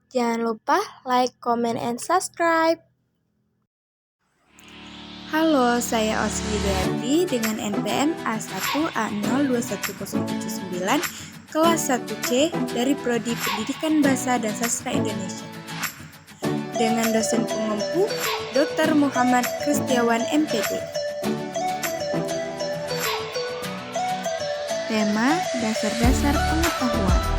Jangan lupa like, comment, and subscribe. Halo, saya Osvi Deati dengan NPM A1A021079 kelas 1C dari Prodi Pendidikan Bahasa dan Sastra Indonesia. Dengan dosen pengempu Dr. Muhammad Kristiawan MPD. Tema dasar-dasar pengetahuan.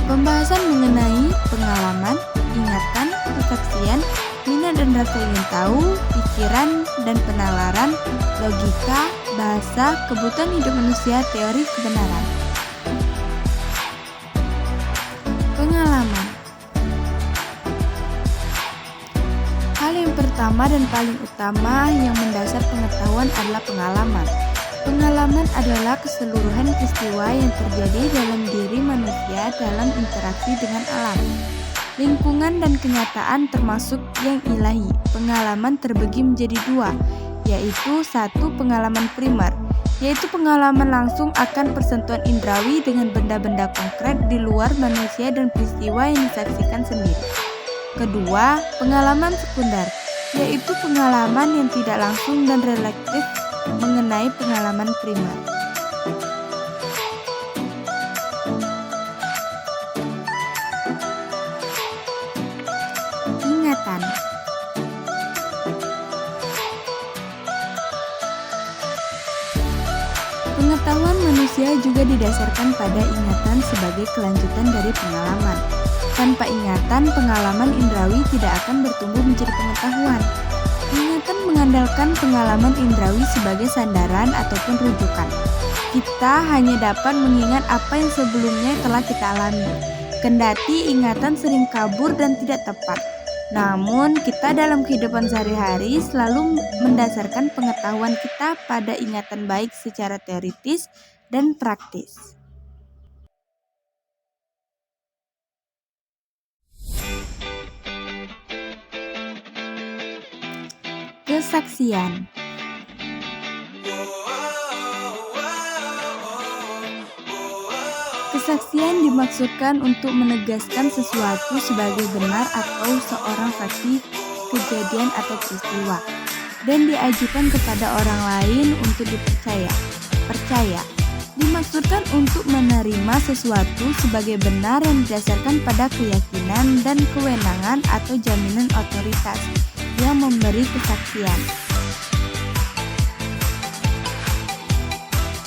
Pembahasan mengenai pengalaman, ingatan, kesaksian, minat dan rasa ingin tahu, pikiran dan penalaran, logika, bahasa, kebutuhan hidup manusia, teori kebenaran. Pengalaman. Hal yang pertama dan paling utama yang mendasar pengetahuan adalah pengalaman. Pengalaman adalah keseluruhan peristiwa yang terjadi dalam diri manusia dalam interaksi dengan alam, lingkungan dan kenyataan termasuk yang ilahi. Pengalaman terbagi menjadi dua, yaitu satu pengalaman primer, yaitu pengalaman langsung akan persentuhan indrawi dengan benda-benda konkret di luar manusia dan peristiwa yang disaksikan sendiri. Kedua, pengalaman sekunder, yaitu pengalaman yang tidak langsung dan relatif mengenai pengalaman primer. Ingatan. Pengetahuan manusia juga didasarkan pada ingatan sebagai kelanjutan dari pengalaman. Tanpa ingatan, pengalaman indrawi tidak akan bertumbuh menjadi pengetahuan. Ingatan mengandalkan pengalaman indrawi sebagai sandaran ataupun rujukan. Kita hanya dapat mengingat apa yang sebelumnya telah kita alami. Kendati ingatan sering kabur dan tidak tepat. Namun, kita dalam kehidupan sehari-hari selalu mendasarkan pengetahuan kita pada ingatan baik secara teoritis dan praktis. Kesaksian. Kesaksian dimaksudkan untuk menegaskan sesuatu sebagai benar atau seorang saksi kejadian atau peristiwa dan diajukan kepada orang lain untuk dipercaya. Percaya dimaksudkan untuk menerima sesuatu sebagai benar yang didasarkan pada keyakinan dan kewenangan atau jaminan otoritas yang memberi kesaksian.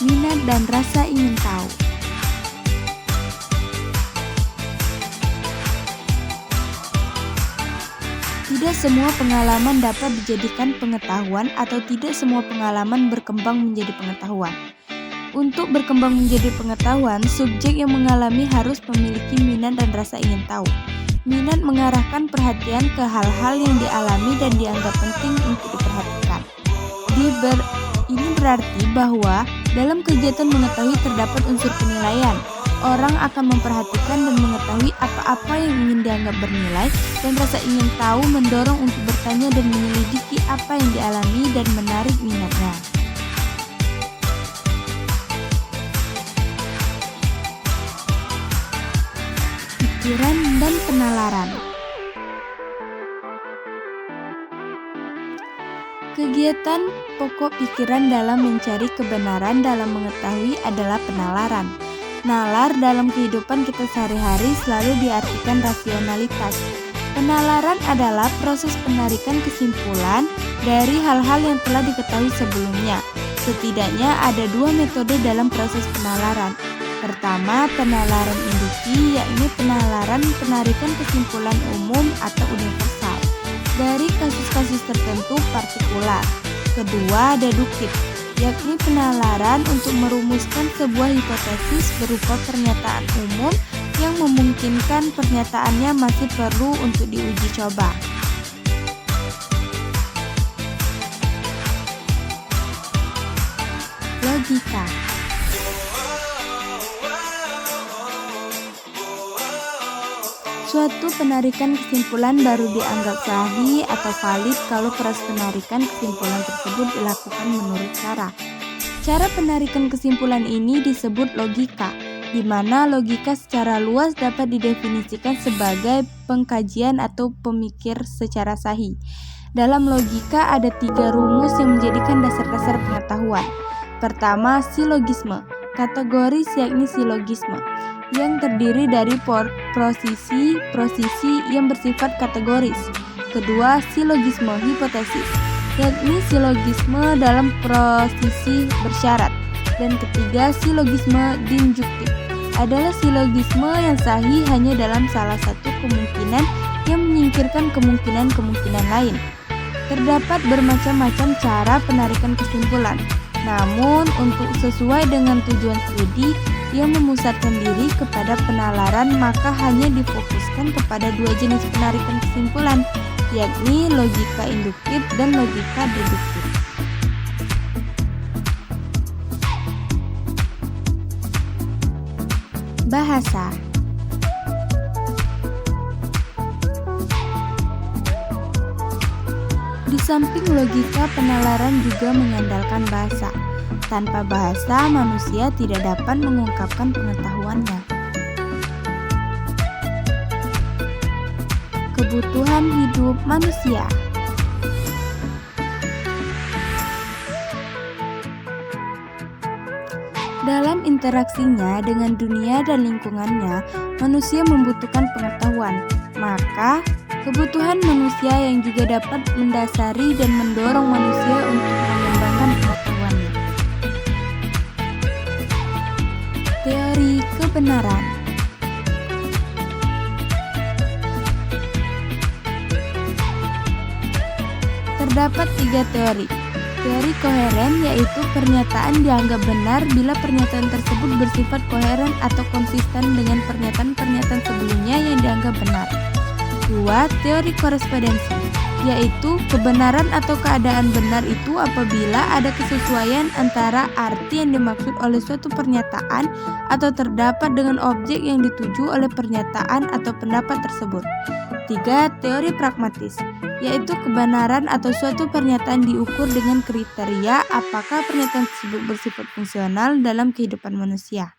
Minat dan rasa ingin tahu. Tidak semua pengalaman dapat dijadikan pengetahuan atau tidak semua pengalaman berkembang menjadi pengetahuan. Untuk berkembang menjadi pengetahuan, subjek yang mengalami harus memiliki minat dan rasa ingin tahu. Minat mengarahkan perhatian ke hal-hal yang dialami dan dianggap penting untuk diperhatikan. Ini berarti bahwa dalam kegiatan mengetahui terdapat unsur penilaian. Orang akan memperhatikan dan mengetahui apa-apa yang ingin dianggap bernilai, dan rasa ingin tahu mendorong untuk bertanya dan menyelidiki apa yang dialami dan menarik minatnya. Pikiran dan penalaran. Kegiatan pokok pikiran dalam mencari kebenaran dalam mengetahui adalah penalaran. Nalar dalam kehidupan kita sehari-hari selalu diartikan rasionalitas. Penalaran adalah proses penarikan kesimpulan dari hal-hal yang telah diketahui sebelumnya. Setidaknya ada dua metode dalam proses penalaran. Pertama, penalaran induksi, yakni penarikan kesimpulan umum atau universal dari kasus-kasus tertentu partikular. Kedua, deduktif, yakni penalaran untuk merumuskan sebuah hipotesis berupa pernyataan umum yang memungkinkan pernyataannya masih perlu untuk diuji coba. Logika. Suatu penarikan kesimpulan baru dianggap sahih atau valid kalau proses penarikan kesimpulan tersebut dilakukan menurut cara Cara penarikan kesimpulan ini disebut logika, di mana logika secara luas dapat didefinisikan sebagai pengkajian atau pemikir secara sahih. Dalam logika ada 3 rumus yang menjadikan dasar-dasar pengetahuan. Pertama, silogisme. Kategoris yakni silogisme, yang terdiri dari prosisi yang bersifat kategoris. Kedua, silogisme hipotesis, yakni silogisme dalam prosisi bersyarat. Dan ketiga, silogisme dinjuktif, adalah silogisme yang sahih hanya dalam salah satu kemungkinan yang menyingkirkan kemungkinan-kemungkinan lain. Terdapat bermacam-macam cara penarikan kesimpulan. Namun, untuk sesuai dengan tujuan studi yang memusatkan diri kepada penalaran, maka hanya difokuskan kepada 2 jenis penarikan kesimpulan, yakni logika induktif dan logika deduktif. Bahasa. Di samping logika, penalaran juga mengandalkan bahasa. Tanpa bahasa, manusia tidak dapat mengungkapkan pengetahuannya. Kebutuhan hidup manusia. Dalam interaksinya dengan dunia dan lingkungannya, manusia membutuhkan pengetahuan. Maka, kebutuhan manusia yang juga dapat mendasari dan mendorong manusia untuk mengembangkan pengetahuannya. Teori kebenaran. Terdapat 3 teori. Teori koheren yaitu pernyataan dianggap benar bila pernyataan tersebut bersifat koheren atau konsisten dengan pernyataan-pernyataan sebelumnya yang dianggap benar. 2. Teori korespondensi, yaitu kebenaran atau keadaan benar itu apabila ada kesesuaian antara arti yang dimaksud oleh suatu pernyataan atau terdapat dengan objek yang dituju oleh pernyataan atau pendapat tersebut. 3. Teori pragmatis, yaitu kebenaran atau suatu pernyataan diukur dengan kriteria apakah pernyataan tersebut bersifat fungsional dalam kehidupan manusia.